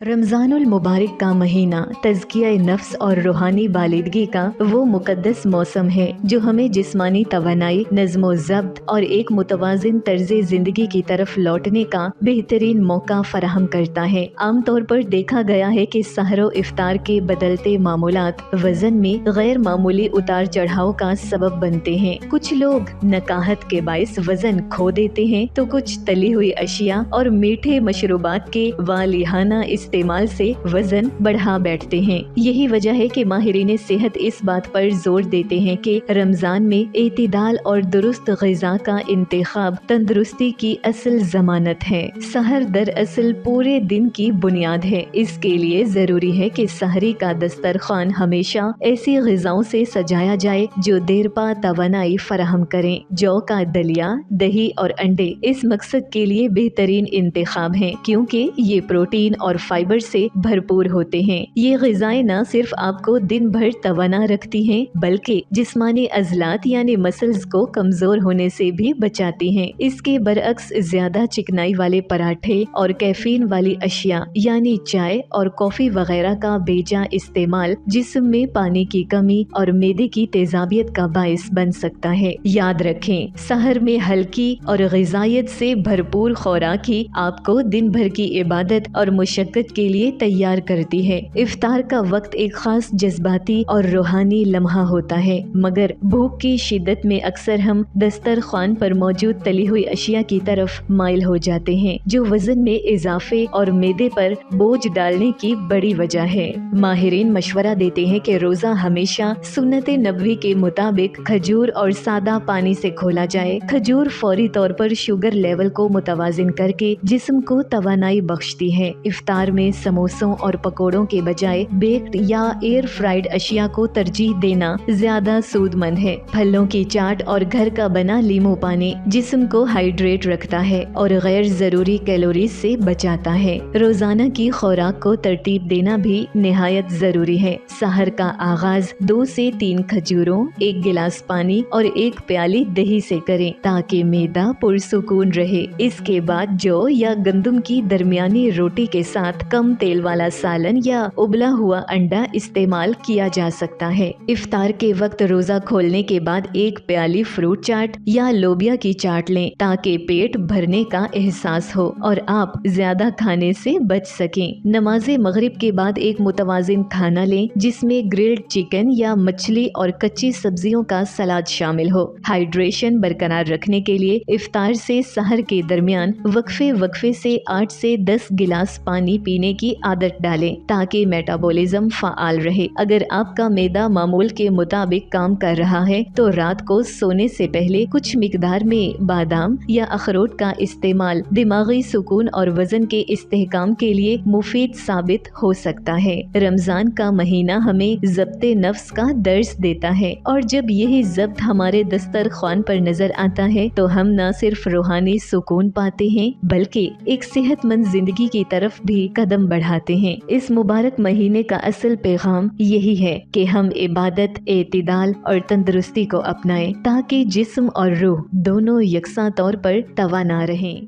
रमज़ानुल मुबारक का महीना तज़किया नफ्स और रूहानी बालिदगी का वो मुक़द्दस मौसम है जो हमें जिस्मानी तवानाई, नज़्म ज़ब्त और एक मुतवाज़िन तर्ज़ ज़िंदगी की तरफ लौटने का बेहतरीन मौका फराहम करता है। आम तौर पर देखा गया है कि सहरो इफ्तार के बदलते मामूलात वज़न में गैर मामूली उतार चढ़ाव का सबब बनते हैं। कुछ लोग नकाहत के बाइस वज़न खो देते हैं तो कुछ तली हुई अशिया और मीठे मशरूबात के वालिहाना इस्तेमाल से वजन बढ़ा बैठते हैं। यही वजह है कि माहिरीन सेहत इस बात पर जोर देते हैं कि रमजान में एतिदाल और दुरुस्त ग़िज़ा का इंतखाब तंदुरुस्ती की असल जमानत है। सहर दरअसल पूरे दिन की बुनियाद है। इसके लिए जरूरी है कि सहरी का दस्तरखान हमेशा ऐसी ग़िज़ाओं से सजाया जाए जो देरपा तवानाई फराहम करें। जौ का दलिया, दही और अंडे इस मकसद के लिए बेहतरीन इंतखाब हैं, क्योंकि ये प्रोटीन और फाइबर से भरपूर होते हैं। ये ग़िज़ाएं न सिर्फ आपको दिन भर तवाना रखती हैं, बल्कि जिस्मानी अज़लात यानी मसल्स को कमजोर होने से भी बचाती हैं। इसके बरअक्स ज्यादा चिकनाई वाले पराठे और कैफीन वाली अशिया यानी चाय और कॉफी वगैरह का बेजा इस्तेमाल जिस्म में पानी की कमी और मैदे की तेजाबियत का बायस बन सकता है। याद रखें, सहर में हल्की और ग़िज़ायत से भरपूर खुराक ही आपको दिन भर की इबादत और मुशक्कत के लिए तैयार करती है। इफ्तार का वक्त एक खास जज्बाती और रूहानी लम्हा होता है, मगर भूख की शिद्दत में अक्सर हम दस्तरखान पर मौजूद तली हुई अशिया की तरफ माइल हो जाते हैं, जो वजन में इजाफे और मैदे पर बोझ डालने की बड़ी वजह है। माहिरीन मशवरा देते हैं कि रोजा हमेशा सुन्नत नबवी के मुताबिक खजूर और सादा पानी से खोला जाए। खजूर फौरी तौर पर शुगर लेवल को मुतवाजिन करके जिस्म को तवानाई बख्शती है। इफ्तार में समोसों और पकोड़ों के बजाय बेक्ड या एयर फ्राइड अशिया को तरजीह देना ज्यादा सूदमंद है। फलों की चाट और घर का बना लीमू पानी जिस्म को हाइड्रेट रखता है और गैर जरूरी कैलोरीज से बचाता है। रोजाना की खुराक को तरतीब देना भी निहायत जरूरी है। सहर का आगाज 2 से 3 खजूरों, 1 गिलास पानी और 1 प्याली दही से करें ताकि मैदा पुरसुकून रहे। इसके बाद जौ या गंदम की दरमियानी रोटी के साथ कम तेल वाला सालन या उबला हुआ अंडा इस्तेमाल किया जा सकता है। इफ्तार के वक्त रोजा खोलने के बाद 1 प्याली फ्रूट चाट या लोबिया की चाट लें ताकि पेट भरने का एहसास हो और आप ज्यादा खाने से बच सकें। नमाज़े मगरिब के बाद एक मुतवाजिन खाना लें जिसमें ग्रिल्ड चिकन या मछली और कच्ची सब्जियों का सलाद शामिल हो। हाइड्रेशन बरकरार रखने के लिए इफ्तार से सहर के दरमियान वक्फे से 8 से 10 गिलास पानी पीने की आदत डालें ताकि मेटाबॉलिज्म फाल रहे। अगर आपका मैदा मामूल के मुताबिक काम कर रहा है तो रात को सोने से पहले कुछ मिकदार में बादाम या अखरोट का इस्तेमाल दिमागी सुकून और वजन के इस्तेहकाम के लिए मुफीद साबित हो सकता है। रमजान का महीना हमें ज़ब्ते नफ्स का दर्स देता है और जब यही ज़ब्त हमारे दस्तरखान पर नजर आता है तो हम न सिर्फ रूहानी सुकून पाते हैं बल्कि एक सेहतमंद जिंदगी की तरफ भी कदम बढ़ाते हैं। इस मुबारक महीने का असल पैगाम यही है कि हम इबादत, एतिदाल और तंदुरुस्ती को अपनाएं ताकि जिस्म और रूह दोनों यकसा तौर पर तवाना रहें।